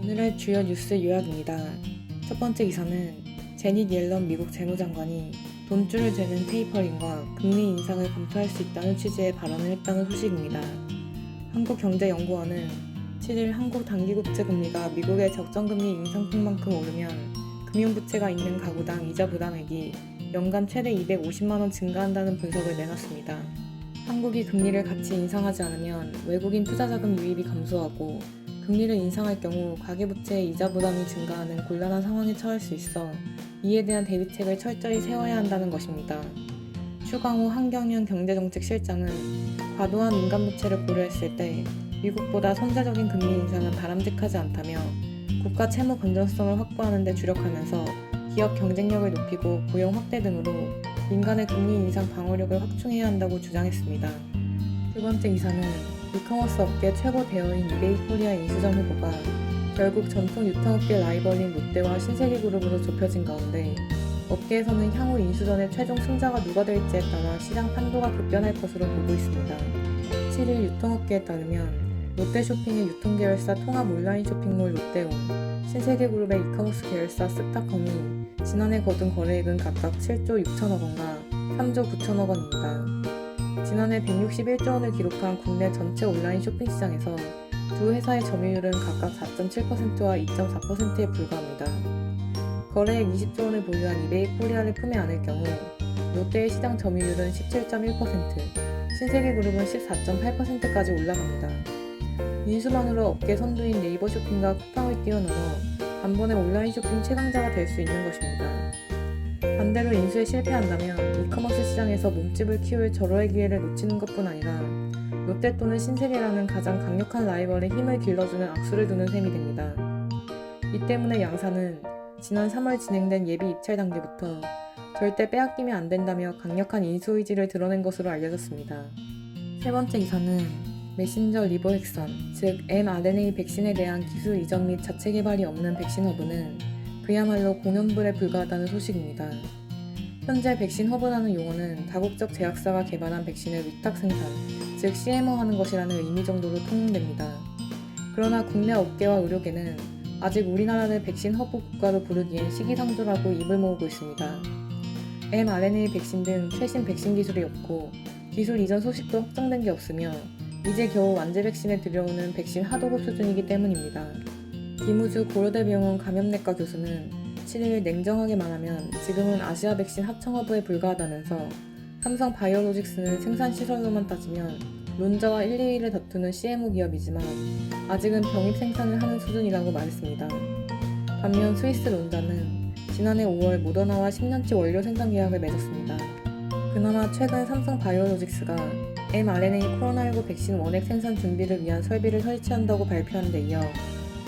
오늘의 주요 뉴스 요약입니다. 첫 번째 기사는 제닛 옐런 미국 재무장관이 돈줄을 재는 테이퍼링과 금리 인상을 검토할 수 있다는 취지의 발언을 했다는 소식입니다. 한국경제연구원은 7일 한국 단기국채 금리가 미국의 적정금리 인상폭만큼 오르면 금융부채가 있는 가구당 이자 부담액이 연간 최대 250만원 증가한다는 분석을 내놨습니다. 한국이 금리를 같이 인상하지 않으면 외국인 투자자금 유입이 감소하고 금리를 인상할 경우 가계부채의 이자 부담이 증가하는 곤란한 상황에 처할 수 있어 이에 대한 대비책을 철저히 세워야 한다는 것입니다. 추강호 한경윤 경제정책실장은 과도한 민간부채를 고려했을 때 미국보다 선제적인 금리 인상은 바람직하지 않다며 국가 채무 건전성을 확보하는 데 주력하면서 기업 경쟁력을 높이고 고용 확대 등으로 민간의 금리 인상 방어력을 확충해야 한다고 주장했습니다. 두 번째 기사는 이커머스 업계 최고 대어인 이베이 코리아 인수전 후보가 결국 전통 유통업계 라이벌인 롯데와 신세계그룹으로 좁혀진 가운데 업계에서는 향후 인수전의 최종 승자가 누가 될지에 따라 시장 판도가 급변할 것으로 보고 있습니다. 7일 유통업계에 따르면 롯데쇼핑의 유통계열사 통합 온라인 쇼핑몰 롯데온, 신세계그룹의 이커머스 계열사 스타컴이 지난해 거둔 거래액은 각각 7조 6천억 원과 3조 9천억 원입니다. 지난해 161조 원을 기록한 국내 전체 온라인 쇼핑 시장에서 두 회사의 점유율은 각각 4.7%와 2.4%에 불과합니다. 거래액 20조 원을 보유한 이베이 코리아를 품에 안을 경우 롯데의 시장 점유율은 17.1%, 신세계그룹은 14.8%까지 올라갑니다. 인수만으로 업계 선두인 네이버 쇼핑과 쿠팡을 뛰어넘어 단번에 온라인 쇼핑 최강자가 될 수 있는 것입니다. 반대로 인수에 실패한다면 이커머스 시장에서 몸집을 키울 절호의 기회를 놓치는 것뿐 아니라 롯데 또는 신세계라는 가장 강력한 라이벌의 힘을 길러주는 악수를 두는 셈이 됩니다. 이 때문에 양사는 지난 3월 진행된 예비 입찰 단계부터 절대 빼앗기면 안 된다며 강력한 인수 의지를 드러낸 것으로 알려졌습니다. 세 번째 기사는 메신저 리보핵선, 즉 mRNA 백신에 대한 기술 이전 및 자체 개발이 없는 백신 허브는 그야말로 공연불에 불과하다는 소식입니다. 현재 백신 허브라는 용어는 다국적 제약사가 개발한 백신을 위탁 생산, 즉 CMO하는 것이라는 의미 정도로 통용됩니다. 그러나 국내 업계와 의료계는 아직 우리나라를 백신 허브 국가로 부르기엔 시기상조라고 입을 모으고 있습니다. mRNA 백신 등 최신 백신 기술이 없고 기술 이전 소식도 확정된 게 없으며 이제 겨우 완제 백신에 들여오는 백신 하도급 수준이기 때문입니다. 김우주 고려대병원 감염내과 교수는 7일 냉정하게 말하면 지금은 아시아 백신 합청 허브에 불과하다면서 삼성 바이오로직스는 생산 시설로만 따지면 론자와 1, 2위를 다투는 CMO 기업이지만 아직은 병입 생산을 하는 수준이라고 말했습니다. 반면 스위스 론자는 지난해 5월 모더나와 10년치 원료 생산 계약을 맺었습니다. 그나마 최근 삼성 바이오로직스가 mRNA 코로나19 백신 원액 생산 준비를 위한 설비를 설치한다고 발표한 데 이어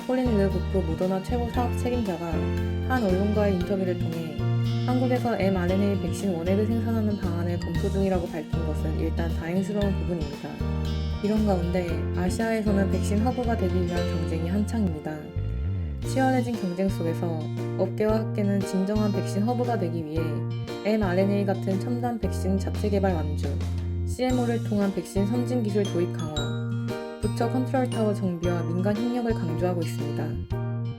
콜린 르부프 모더나 최고 사업 책임자가 한 언론과의 인터뷰를 통해 한국에서 mRNA 백신 원액을 생산하는 방안을 검토 중이라고 밝힌 것은 일단 다행스러운 부분입니다. 이런 가운데 아시아에서는 백신 허브가 되기 위한 경쟁이 한창입니다. 치열해진 경쟁 속에서 업계와 학계는 진정한 백신 허브가 되기 위해 mRNA 같은 첨단 백신 자체 개발 완주, CMO를 통한 백신 선진 기술 도입 강화, 부처 컨트롤 타워 정비와 민간 협력을 강조하고 있습니다.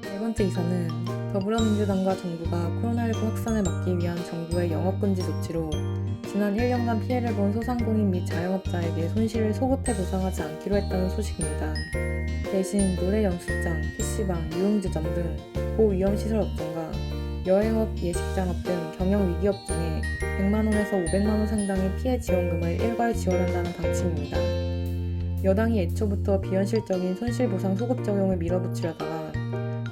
네 번째 기사는 더불어민주당과 정부가 코로나19 확산을 막기 위한 정부의 영업금지 조치로 지난 1년간 피해를 본 소상공인 및 자영업자에게 손실을 소급해 보상하지 않기로 했다는 소식입니다. 대신 노래 연습장, PC방, 유흥주점 등 고위험시설 업종과 여행업, 예식장업 등 경영위기 업종에 100만원에서 500만원 상당의 피해 지원금을 일괄 지원한다는 방침입니다. 여당이 애초부터 비현실적인 손실보상 소급 적용을 밀어붙이려다가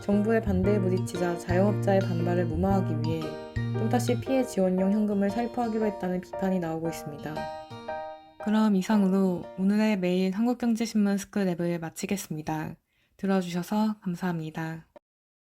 정부의 반대에 부딪히자 자영업자의 반발을 무마하기 위해 또다시 피해 지원용 현금을 살포하기로 했다는 비판이 나오고 있습니다. 그럼 이상으로 오늘의 매일 한국경제신문 스크랩을 마치겠습니다. 들어주셔서 감사합니다.